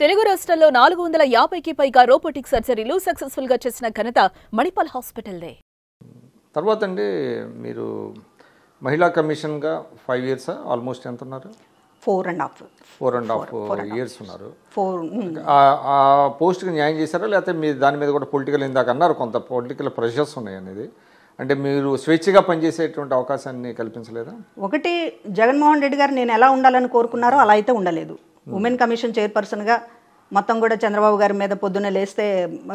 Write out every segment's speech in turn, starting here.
తెలుగు రాష్ట్రాల్లో 450కి పైగా రోబోటిక్ సర్జరీలు సక్సెస్ఫుల్ గా చేసిన ఘనత మణిపాల్ హాస్పిటల్దే. తర్వాత అండి మీరు మహిళా కమిషన్ గా 5 ఇయర్స్ ఆల్మోస్ట్ ఎంత ఉన్నారు? 4.5 ఇయర్స్ ఉన్నారు. ఆ పోస్ట్ కి న్యాయం చేశారా లేకపోతే మీరు దాని మీద కూడా పొలిటికల్ ఇందాక అన్నారు కొంత పొలిటికల్ ప్రెషర్స్ ఉన్నాయి అనేది, అంటే మీరు స్వేచ్ఛగా పనిచేసేటువంటి అవకాశాన్ని కల్పించలేదా? ఒకటి, జగన్మోహన్ రెడ్డి గారు నేను ఎలా ఉండాలని కోరుకున్నారో అలా అయితే ఉండలేదు. ఉమెన్ కమిషన్ చైర్పర్సన్గా మొత్తం కూడా చంద్రబాబు గారి మీద పొద్దున్న లేస్తే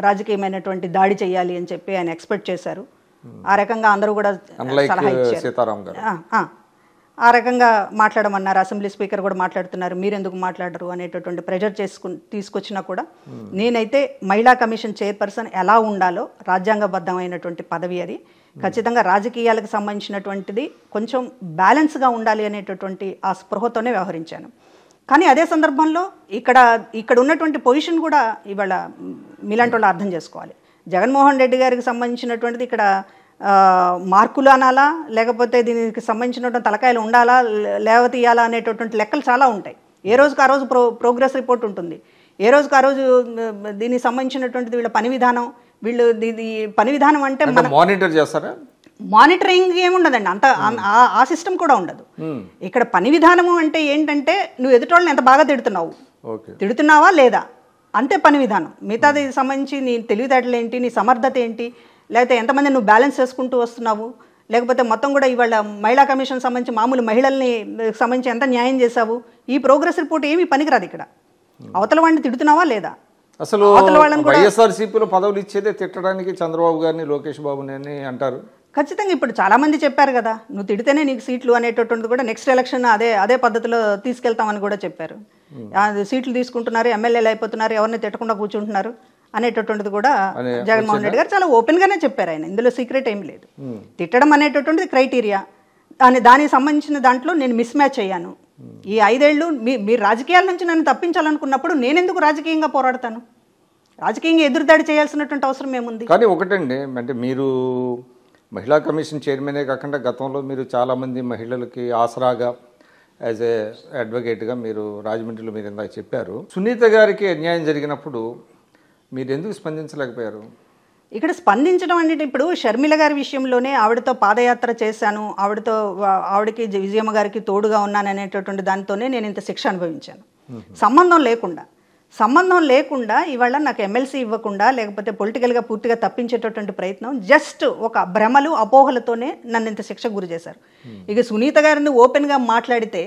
రాజకీయమైనటువంటి దాడి చేయాలి అని చెప్పి ఆయన ఎక్స్పెక్ట్ చేశారు. ఆ రకంగా అందరూ కూడా సలహా ఇచ్చారు. ఆ రకంగా మాట్లాడమన్నారు. అసెంబ్లీ స్పీకర్ కూడా మాట్లాడుతున్నారు, మీరెందుకు మాట్లాడరు అనేటటువంటి ప్రెషర్ తీసుకొచ్చినా కూడా నేనైతే మహిళా కమిషన్ చైర్పర్సన్ ఎలా ఉండాలో రాజ్యాంగబద్ధమైనటువంటి పదవి అది, ఖచ్చితంగా రాజకీయాలకు సంబంధించినటువంటిది కొంచెం బ్యాలెన్స్గా ఉండాలి అనేటటువంటి ఆ స్పృహతోనే వ్యవహరించాను. కానీ అదే సందర్భంలో ఇక్కడ ఉన్నటువంటి పొజిషన్ కూడా ఇవాళ మీలాంటి వాళ్ళు అర్థం చేసుకోవాలి. జగన్మోహన్ రెడ్డి గారికి సంబంధించినటువంటిది ఇక్కడ మార్కులు అనాలా లేకపోతే దీనికి సంబంధించినటువంటి తలకాయలు ఉండాలా లేకపోతే ఇవ్వాలా అనేటటువంటి లెక్కలు చాలా ఉంటాయి. ఏ రోజుకి ఆ రోజు ప్రోగ్రెస్ రిపోర్ట్ ఉంటుంది. ఏ రోజుకి ఆ రోజు దీనికి సంబంధించినటువంటిది వీళ్ళ పని విధానం, వీళ్ళు పని విధానం అంటే మానిటర్ చేస్తారా? మానిటరింగ్ ఏముండదండి, అంత ఆ సిస్టమ్ కూడా ఉండదు. ఇక్కడ పని విధానము అంటే ఏంటంటే నువ్వు ఎదుటోళ్ళని ఎంత బాగా తిడుతున్నావా లేదా అంతే పని విధానం. మిగతాది సంబంధించి నీ తెలివితేటలు ఏంటి, నీ సమర్థత ఏంటి, లేకపోతే ఎంతమంది నువ్వు బ్యాలెన్స్ చేసుకుంటూ వస్తున్నావు, లేకపోతే మొత్తం కూడా ఇవాళ మహిళా కమిషన్ సంబంధించి మామూలు మహిళల్ని సంబంధించి ఎంత న్యాయం చేశావు, ఈ ప్రోగ్రెస్ రిపోర్ట్ ఏమీ పనికిరాదు. ఇక్కడ అవతల వాడిని తిడుతున్నావా లేదా? అసలు వైఎస్ఆర్సీపీలో పదవులు ఇచ్చేదే తిట్టడానికి చంద్రబాబు గారిని, లోకేష్ బాబుని అని అంటారు. ఖచ్చితంగా ఇప్పుడు చాలామంది చెప్పారు కదా, నువ్వు తిడితేనే నీకు సీట్లు అనేటటువంటిది కూడా నెక్స్ట్ ఎలక్షన్ అదే పద్ధతిలో తీసుకెళ్తామని కూడా చెప్పారు. సీట్లు తీసుకుంటున్నారు, ఎమ్మెల్యేలు అయిపోతున్నారు, ఎవరిని తిట్టకుండా కూర్చుంటున్నారు అనేటటువంటిది కూడా జగన్మోహన్ రెడ్డి గారు చాలా ఓపెన్గానే చెప్పారు. ఆయన ఇందులో సీక్రెట్ ఏమి లేదు. తిట్టడం అనేటటువంటిది క్రైటీరియా, దానికి సంబంధించిన దాంట్లో నేను మిస్ మ్యాచ్ అయ్యాను. ఈ 5 ఏళ్ళు మీరు రాజకీయాల నుంచి నన్ను తప్పించాలనుకున్నప్పుడు నేనెందుకు రాజకీయంగా పోరాడతాను? రాజకీయంగా ఎదురుదాడి చేయాల్సినటువంటి అవసరం ఏముంది? కానీ ఒకటండి, అంటే మీరు మహిళా కమిషన్ చైర్మనే కాకుండా గతంలో మీరు చాలామంది మహిళలకి ఆసరాగా యాజ్ ఏ అడ్వకేట్గా మీరు రాజమండ్రిలో మీరు ఇందాక చెప్పారు. సునీత గారికి అన్యాయం జరిగినప్పుడు మీరు ఎందుకు స్పందించలేకపోయారు? ఇక్కడ స్పందించడం అంటే ఇప్పుడు షర్మిల గారి విషయంలోనే ఆవిడతో పాదయాత్ర చేశాను, ఆవిడకి విజయమ్మ గారికి తోడుగా ఉన్నాను అనేటటువంటి దానితోనే నేను ఇంత శిక్ష అనుభవించాను. సంబంధం లేకుండా ఇవాళ నాకు ఎమ్మెల్సీ ఇవ్వకుండా లేకపోతే పొలిటికల్గా పూర్తిగా తప్పించేటటువంటి ప్రయత్నం, జస్ట్ ఒక భ్రమలు అపోహలతోనే నన్ను ఇంత శిక్ష గురి చేశారు. ఇక సునీత గారిని ఓపెన్గా మాట్లాడితే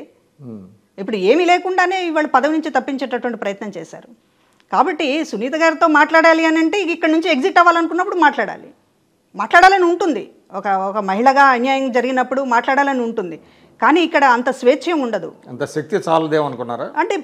ఇప్పుడు ఏమీ లేకుండానే ఇవాళ పదవి నుంచి తప్పించేటటువంటి ప్రయత్నం చేశారు. కాబట్టి సునీత గారితో మాట్లాడాలి అని అంటే ఇక్కడ నుంచి ఎగ్జిట్ అవ్వాలనుకున్నప్పుడు మాట్లాడాలని ఉంటుంది. ఒక మహిళగా అన్యాయం జరిగినప్పుడు మాట్లాడాలని ఉంటుంది. కానీ ఇక్కడ అంత స్వేచ్ఛ ఉండదు, అంత శక్తి చాలదేమనుకున్నారా? అంటే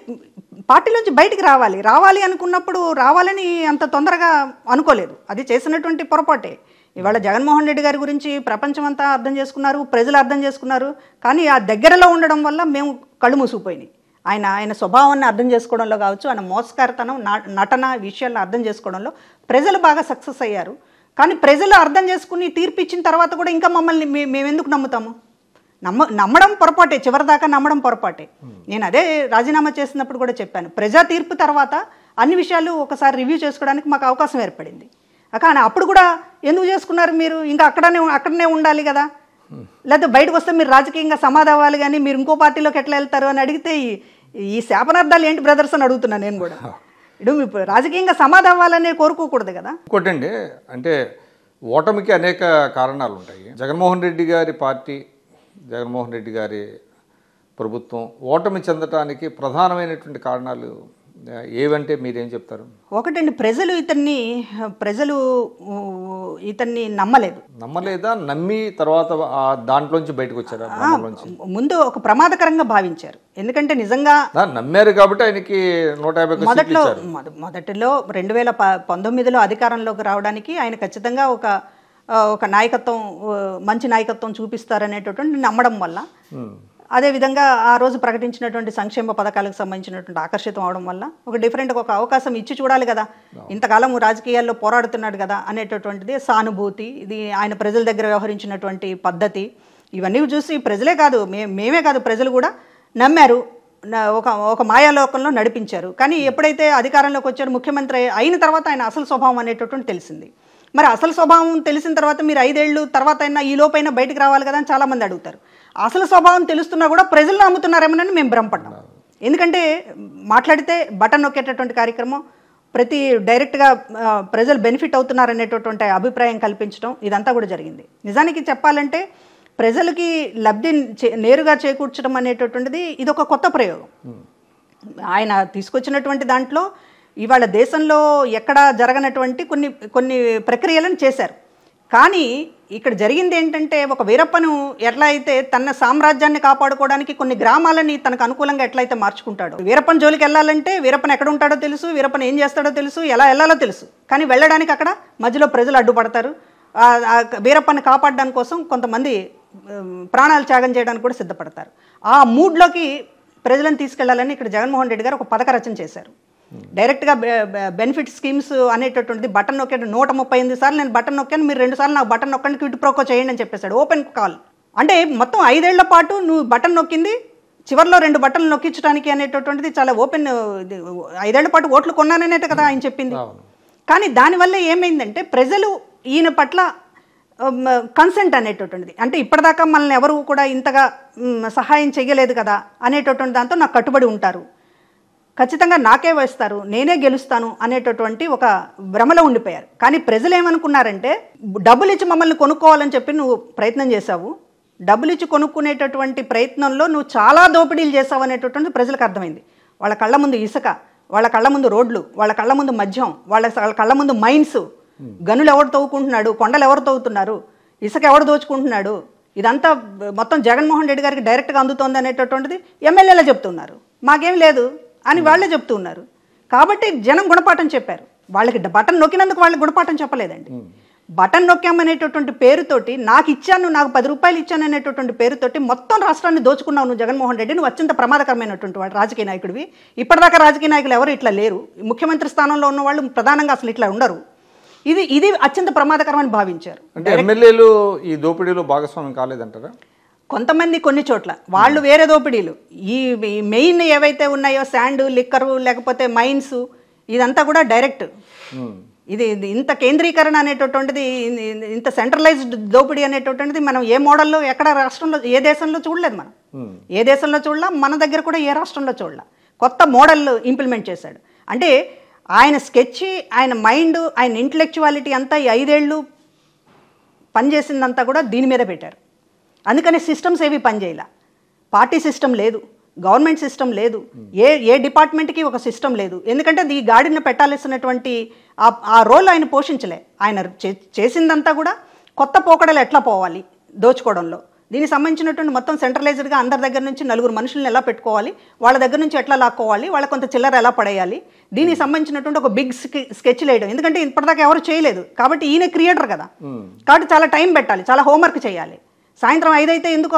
పార్టీలోంచి బయటికి రావాలి అనుకున్నప్పుడు రావాలని అంత తొందరగా అనుకోలేదు. అది చేసినటువంటి పొరపాటే. ఇవాళ జగన్మోహన్ రెడ్డి గారి గురించి ప్రపంచం అంతా అర్థం చేసుకున్నారు, ప్రజలు అర్థం చేసుకున్నారు. కానీ ఆ దగ్గరలో ఉండడం వల్ల మేము కళ్ళు మూసుకుపోయినాయి. ఆయన స్వభావాన్ని అర్థం చేసుకోవడంలో కావచ్చు, ఆయన మోసకారితనం, నటన విషయాలను అర్థం చేసుకోవడంలో ప్రజలు బాగా సక్సెస్ అయ్యారు. కానీ ప్రజలు అర్థం చేసుకుని తీర్పు ఇచ్చిన తర్వాత కూడా ఇంకా మమ్మల్ని మేమెందుకు నమ్ముతాము? నమ్మడం పొరపాటే, చివరిదాకా నమ్మడం పొరపాటే. నేను అదే రాజీనామా చేసినప్పుడు కూడా చెప్పాను, ప్రజా తీర్పు తర్వాత అన్ని విషయాలు ఒకసారి రివ్యూ చేసుకోవడానికి మాకు అవకాశం ఏర్పడింది. కానీ అప్పుడు కూడా ఎందుకు చేసుకున్నారు మీరు? ఇంకా అక్కడనే ఉండాలి కదా, లేకపోతే బయటకు వస్తే మీరు రాజకీయంగా సమాధి అవ్వాలి, కానీ మీరు ఇంకో పార్టీలోకి ఎట్లా వెళ్తారు అని అడిగితే ఈ శాపనార్థాలు ఏంటి బ్రదర్స్ అని అడుగుతున్నాను నేను కూడా. ఇప్పుడు రాజకీయంగా సమాధి అవ్వాలనే కోరుకోకూడదు కదా. ఇంకోటండి, అంటే ఓటమికి అనేక కారణాలు ఉంటాయి. జగన్మోహన్ రెడ్డి గారి పార్టీ, జగన్మోహన్ రెడ్డి గారి ప్రభుత్వం ఓటమి చెందటానికి ప్రధానమైనటువంటి కారణాలు ఏవంటే మీరేం చెప్తారు? ఒకటండి, ప్రజలు ఇతన్ని నమ్మలేదా? నమ్మి తర్వాత దాంట్లోంచి బయటకు వచ్చారా? ముందు ఒక ప్రమాదకరంగా భావించారు. ఎందుకంటే నిజంగా నమ్మారు కాబట్టి ఆయనకి 150 మొదటిలో 2019లో అధికారంలోకి రావడానికి ఆయన ఖచ్చితంగా ఒక నాయకత్వం, మంచి నాయకత్వం చూపిస్తారనేటటువంటి నమ్మడం వల్ల, అదేవిధంగా ఆ రోజు ప్రకటించినటువంటి సంక్షేమ పథకాలకు సంబంధించినటువంటి ఆకర్షితం అవడం వల్ల ఒక డిఫరెంట్గా ఒక అవకాశం ఇచ్చి చూడాలి కదా, ఇంతకాలం రాజకీయాల్లో పోరాడుతున్నాడు కదా అనేటటువంటిది సానుభూతి, ఇది ఆయన ప్రజల దగ్గర వ్యవహరించినటువంటి పద్ధతి, ఇవన్నీ చూసి ప్రజలే కాదు, మేమే కాదు ప్రజలు కూడా నమ్మారు. ఒక మాయాలోకంలో నడిపించారు. కానీ ఎప్పుడైతే అధికారంలోకి వచ్చారు, ముఖ్యమంత్రి అయిన తర్వాత ఆయన అసలు స్వభావం అనేటటువంటి తెలిసింది. మరి అసలు స్వభావం తెలిసిన తర్వాత మీరు 5 ఏళ్ళు తర్వాత అయినా ఈ లోపైనా బయటకు రావాలి కదా అని చాలామంది అడుగుతారు. అసలు స్వభావం తెలుస్తున్నా కూడా ప్రజలు నమ్ముతున్నారేమోనని మేము భ్రమపడ్డాం. ఎందుకంటే మాట్లాడితే బటన్ నొక్కేటటువంటి కార్యక్రమం, ప్రతి డైరెక్ట్గా ప్రజలు బెనిఫిట్ అవుతున్నారనేటటువంటి అభిప్రాయం కల్పించడం ఇదంతా కూడా జరిగింది. నిజానికి చెప్పాలంటే ప్రజలకి లబ్ధి నేరుగా చేకూర్చడం అనేటటువంటిది ఇది ఒక కొత్త ప్రయోగం. ఆయన తీసుకొచ్చినటువంటి దాంట్లో ఇవాళ దేశంలో ఎక్కడ జరగనటువంటి కొన్ని ప్రక్రియలను చేశారు. కానీ ఇక్కడ జరిగింది ఏంటంటే, ఒక వీరప్పను ఎట్లా అయితే తన సామ్రాజ్యాన్ని కాపాడుకోవడానికి కొన్ని గ్రామాలని తనకు అనుకూలంగా ఎట్లయితే మార్చుకుంటాడో, వీరప్పన్ జోలికి వెళ్ళాలంటే వీరప్పన్ ఎక్కడ ఉంటాడో తెలుసు, వీరప్పన్ ఏం చేస్తాడో తెలుసు, ఎలా వెళ్ళాలో తెలుసు. కానీ వెళ్ళడానికి అక్కడ మధ్యలో ప్రజలు అడ్డుపడతారు. వీరప్పని కాపాడడానికి కోసం కొంతమంది ప్రాణాలు త్యాగం చేయడానికి కూడా సిద్ధపడతారు. ఆ మూడ్లోకి ప్రజలను తీసుకెళ్లాలని ఇక్కడ జగన్మోహన్ రెడ్డి గారు ఒక పథక రచన చేశారు. డైరెక్ట్గా బెనిఫిట్ స్కీమ్స్ అనేటటువంటిది బటన్ నొక్కాడు. 138 సార్లు నేను బటన్ నొక్కాను, మీరు 2 సార్లు నాకు బటన్ నొక్కండి, క్విట్ ప్రోకో చేయండి అని చెప్పేశాడు. Open call. అంటే మొత్తం 5 ఏళ్ల పాటు నువ్వు బటన్ నొక్కింది, చివరిలో 2 బటన్లు నొక్కించడానికి అనేటటువంటిది చాలా ఓపెన్. 5 ఏళ్ల పాటు ఓట్లు కొన్నాననేట కదా ఆయన చెప్పింది. కానీ దానివల్ల ఏమైందంటే ప్రజలు ఈయన పట్ల కన్సెంట్ అనేటటువంటిది, అంటే ఇప్పటిదాకా మనల్ని ఎవరు కూడా ఇంతగా సహాయం చేయలేదు కదా అనేటటువంటి దాంతో నాకు కట్టుబడి ఉంటారు, ఖచ్చితంగా నాకే వేస్తారు, నేనే గెలుస్తాను అనేటటువంటి ఒక భ్రమలో ఉండిపోయారు. కానీ ప్రజలు ఏమనుకున్నారంటే, డబ్బులు ఇచ్చి మమ్మల్ని కొనుక్కోవాలని చెప్పి నువ్వు ప్రయత్నం చేశావు, డబ్బులు ఇచ్చి కొనుక్కునేటటువంటి ప్రయత్నంలో నువ్వు చాలా దోపిడీలు చేసావు అనేటటువంటి ప్రజలకు అర్థమైంది. వాళ్ళ కళ్ళ ముందు ఇసుక, వాళ్ళ కళ్ళ ముందు రోడ్లు, వాళ్ళ కళ్ళ ముందు మద్యం, వాళ్ళ కళ్ళ ముందు మైన్స్, గనులు ఎవరు తవ్వుకుంటున్నాడు, కొండలు ఎవరు తవ్వుతున్నారు, ఇసుక ఎవరు దోచుకుంటున్నాడు, ఇదంతా మొత్తం జగన్మోహన్ రెడ్డి గారికి డైరెక్ట్గా అందుతోంది అనేటటువంటిది ఎమ్మెల్యేలే చెప్తున్నారు. మాకేం లేదు అని వాళ్ళే చెప్తూ ఉన్నారు. కాబట్టి జనం గుణపాఠం చెప్పారు. వాళ్ళకి బటన్ నొక్కినందుకు వాళ్ళకి గుణపాఠం చెప్పలేదండి. బటన్ నొక్కామనేటటువంటి పేరుతోటి నాకు ఇచ్చాను, నాకు 10 రూపాయలు ఇచ్చాను అనేటటువంటి పేరుతోటి మొత్తం రాష్ట్రాన్ని దోచుకున్నావు నువ్వు జగన్మోహన్ రెడ్డి. నువ్వు అత్యంత ప్రమాదకరమైనటువంటి వాడు రాజకీయ నాయకుడివి. ఇప్పటిదాకా రాజకీయ నాయకులు ఎవరు ఇట్లా లేరు. ముఖ్యమంత్రి స్థానంలో ఉన్న వాళ్ళు ప్రధానంగా అసలు ఇట్లా ఉండరు. ఇది అత్యంత ప్రమాదకరమని భావించారు. అంటే ఎమ్మెల్యేలు ఈ దోపిడీలో భాగస్వామ్యం కాలేదంటారా? కొంతమంది కొన్ని చోట్ల వాళ్ళు వేరే దోపిడీలు, ఈ మెయిన్ ఏవైతే ఉన్నాయో శాండ్, లిక్కరు, లేకపోతే మైన్స్, ఇదంతా కూడా డైరెక్ట్. ఇది ఇంత కేంద్రీకరణ అనేటటువంటిది, ఇంత సెంట్రలైజ్డ్ దోపిడీ అనేటటువంటిది మనం ఏ మోడల్లో ఎక్కడ రాష్ట్రంలో ఏ దేశంలో చూడలేదు. మనం ఏ దేశంలో చూడలా, మన దగ్గర కూడా ఏ రాష్ట్రంలో చూడలా. కొత్త మోడల్ ఇంప్లిమెంట్ చేశాడు. అంటే ఆయన స్కెచ్, ఆయన మైండ్, ఆయన ఇంటలెక్చువాలిటీ అంతా ఈ 5 ఏళ్ళు పనిచేసిందంతా కూడా దీని మీద పెట్టారు. అందుకని సిస్టమ్స్ ఏవి పనిచేయాల. పార్టీ సిస్టమ్ లేదు, గవర్నమెంట్ సిస్టమ్ లేదు, ఏ డిపార్ట్మెంట్కి ఒక సిస్టమ్ లేదు. ఎందుకంటే ఈ గాడిని పెట్టాల్సినటువంటి ఆ రోల్ ఆయన పోషించలే. ఆయన చేసిందంతా కూడా కొత్త పోకడలు ఎట్లా పోవాలి దోచుకోవడంలో, దీనికి సంబంధించినటువంటి మొత్తం సెంట్రలైజ్డ్గా అందరి దగ్గర నుంచి 4 మనుషులను ఎలా పెట్టుకోవాలి, వాళ్ళ దగ్గర నుంచి ఎట్లా లాక్కోవాలి, వాళ్ళ కొంత చిల్లర ఎలా పడేయాలి, దీనికి సంబంధించినటువంటి ఒక బిగ్ స్కెచ్ వేయడం. ఎందుకంటే ఇప్పటిదాకా ఎవరు చేయలేదు కాబట్టి ఈయన క్రియేటర్ కదా, కాబట్టి చాలా టైం పెట్టాలి, చాలా హోంవర్క్ చేయాలి. సాయంత్రం 5 అయితే ఎందుకు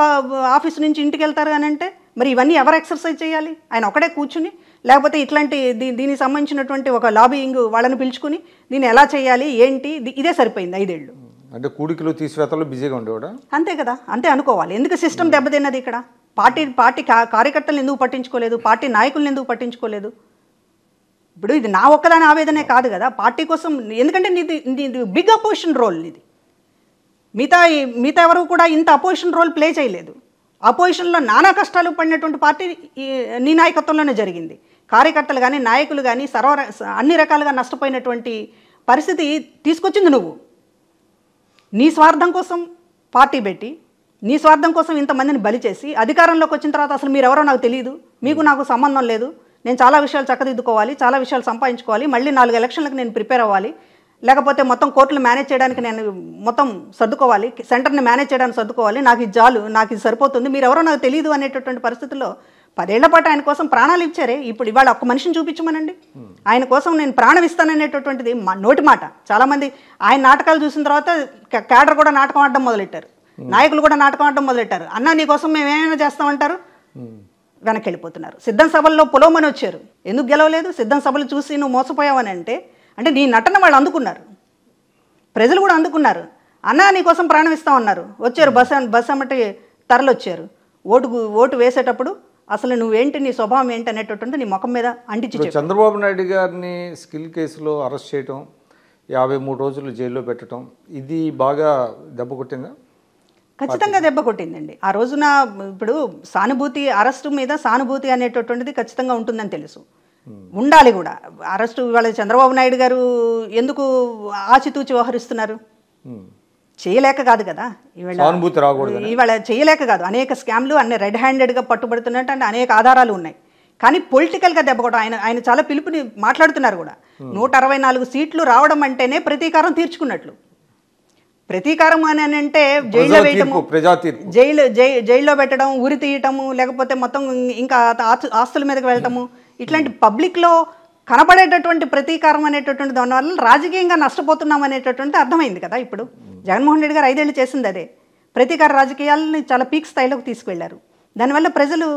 ఆఫీస్ నుంచి ఇంటికి వెళ్తారు అని అంటే, మరి ఇవన్నీ ఎవరు ఎక్సర్సైజ్ చేయాలి? ఆయన ఒకటే కూర్చుని, లేకపోతే ఇట్లాంటి దీనికి సంబంధించినటువంటి ఒక లాబియింగ్ వాళ్ళని పిలుచుకుని దీన్ని ఎలా చేయాలి ఏంటి, ఇదే సరిపోయింది 5 ఏళ్ళు. అంటే కూడికలు తీసివేతలు బిజీగా ఉండేవాడా? అంతే కదా, అంతే అనుకోవాలి. ఎందుకు సిస్టమ్ దెబ్బతిన్నది ఇక్కడ? పార్టీ కార్యకర్తలు ఎందుకు పట్టించుకోలేదు, పార్టీ నాయకులను ఎందుకు పట్టించుకోలేదు? ఇప్పుడు ఇది నా ఒక్కదాని ఆవేదనే కాదు కదా, పార్టీ కోసం. ఎందుకంటే నీది బిగ్ అపోజిషన్ రోల్. ఇది మిగతా ఎవరు కూడా ఇంత అపోజిషన్ రోల్ ప్లే చేయలేదు. అపోజిషన్లో నానా కష్టాలు పడినటువంటి పార్టీ నీ నాయకత్వంలోనే జరిగింది. కార్యకర్తలు కానీ నాయకులు కానీ అన్ని రకాలుగా నష్టపోయినటువంటి పరిస్థితి తీసుకొచ్చింది నువ్వు. నీ స్వార్థం కోసం పార్టీ పెట్టి, నీ స్వార్థం కోసం ఇంతమందిని బలి చేసి అధికారంలోకి వచ్చిన తర్వాత అసలు మీరెవరో నాకు తెలియదు, మీకు నాకు సంబంధం లేదు, నేను చాలా విషయాలు చక్కదిద్దుకోవాలి, చాలా విషయాలు సంపాదించుకోవాలి, మళ్ళీ 4 ఎలక్షన్లకు నేను ప్రిపేర్ అవ్వాలి, లేకపోతే మొత్తం కోర్టులు మేనేజ్ చేయడానికి నేను మొత్తం సర్దుకోవాలి, సెంటర్ని మేనేజ్ చేయడానికి సర్దుకోవాలి, నాకు ఇది చాలు, నాకు ఇది సరిపోతుంది, మీరెవరో నాకు తెలియదు అనేటటువంటి పరిస్థితుల్లో 10 ఏళ్ల పాటు ఆయన కోసం ప్రాణాలు ఇచ్చారే. ఇప్పుడు ఇవాళ ఒక్క మనిషిని చూపించమనండి, ఆయన కోసం నేను ప్రాణం ఇస్తాననేటటువంటిది నోటి మాట. చాలామంది ఆయన నాటకాలు చూసిన తర్వాత క్యాడర్ కూడా నాటకం ఆడడం మొదలెట్టారు, నాయకులు కూడా నాటకం ఆడడం మొదలెట్టారు. అన్నా నీ కోసం మేము ఏమైనా చేస్తామంటారు, వెనక్కి వెళ్ళిపోతున్నారు. సిద్ధం సభల్లో పొలవమని వచ్చారు, ఎందుకు గెలవలేదు? సిద్ధం సభలు చూసి నువ్వు మోసపోయావని అంటే నీ నటన వాళ్ళు అందుకున్నారు, ప్రజలు కూడా అందుకున్నారు. అన్నా నీ కోసం ప్రాణం ఇస్తామన్నారు, వచ్చారు, బస్ అమ్మటి తరలి వచ్చారు. ఓటు వేసేటప్పుడు అసలు నువ్వేంటి, నీ స్వభావం ఏంటి అనేటటువంటి నీ ముఖం మీద అంటించి ఇప్పుడు చంద్రబాబు నాయుడు గారిని స్కిల్ కేసులో అరెస్ట్ చేయటం, 53 రోజులు జైల్లో పెట్టడం, ఇది బాగా దెబ్బ కొట్టిందా? ఖచ్చితంగా దెబ్బ కొట్టిందండి. ఆ రోజున ఇప్పుడు సానుభూతి, అరెస్టు మీద సానుభూతి అనేటటువంటిది ఖచ్చితంగా ఉంటుందని తెలుసు, ఉండాలి కూడా. అరెస్టు ఇవాళ చంద్రబాబు నాయుడు గారు ఎందుకు ఆచితూచి వ్యవహరిస్తున్నారు? చేయలేక కాదు కదా, ఇవాళ చేయలేక కాదు. అనేక స్కామ్లు అన్ని రెడ్ హ్యాండెడ్గా పట్టుబడుతున్నట్టు అంటే అనేక ఆధారాలు ఉన్నాయి. కానీ పొలిటికల్గా దెబ్బకొట్టడం, ఆయన చాలా పిలుపుని మాట్లాడుతున్నారు కూడా. 164 సీట్లు రావడం అంటేనే ప్రతీకారం తీర్చుకున్నట్లు. ప్రతీకారం అని అంటే జైల్లో వేయటము, జైల్లో పెట్టడం, ఉరి తీయటము, లేకపోతే మొత్తం ఇంకా ఆస్తుల మీదకి వెళ్ళటము, ఇట్లాంటి పబ్లిక్లో కనబడేటటువంటి ప్రతీకారం అనేటటువంటి దానివల్ల రాజకీయంగా నష్టపోతున్నాం అనేటటువంటి అర్థమైంది కదా. ఇప్పుడు జగన్మోహన్ రెడ్డి గారు 5 ఏళ్ళు చేసింది అదే. ప్రతీకార రాజకీయాలని చాలా పీక్ స్థాయిలోకి తీసుకువెళ్లారు. దానివల్ల ప్రజలు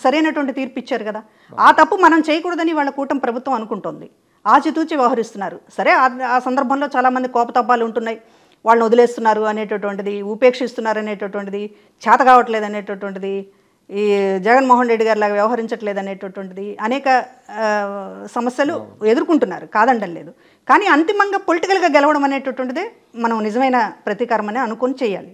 సరైనటువంటి తీర్పు ఇచ్చారు కదా. ఆ తప్పు మనం చేయకూడదని వాళ్ళ కూటమి ప్రభుత్వం అనుకుంటోంది. ఆచితూచి వ్యవహరిస్తున్నారు. సరే, ఆ సందర్భంలో చాలామంది కోపతాపాలు ఉంటున్నాయి. వాళ్ళని వదిలేస్తున్నారు అనేటటువంటిది, ఉపేక్షిస్తున్నారు అనేటటువంటిది, చేత కావట్లేదు అనేటటువంటిది, ఈ జగన్మోహన్ రెడ్డి గారి లాగా వ్యవహరించట్లేదు అనేటటువంటిది, అనేక సమస్యలు ఎదుర్కొంటున్నారు, కాదండం లేదు. కానీ అంతిమంగా పొలిటికల్గా గెలవడం అనేటటువంటిదే మనం నిజమైన ప్రతీకారం అని అనుకొని చేయాలి.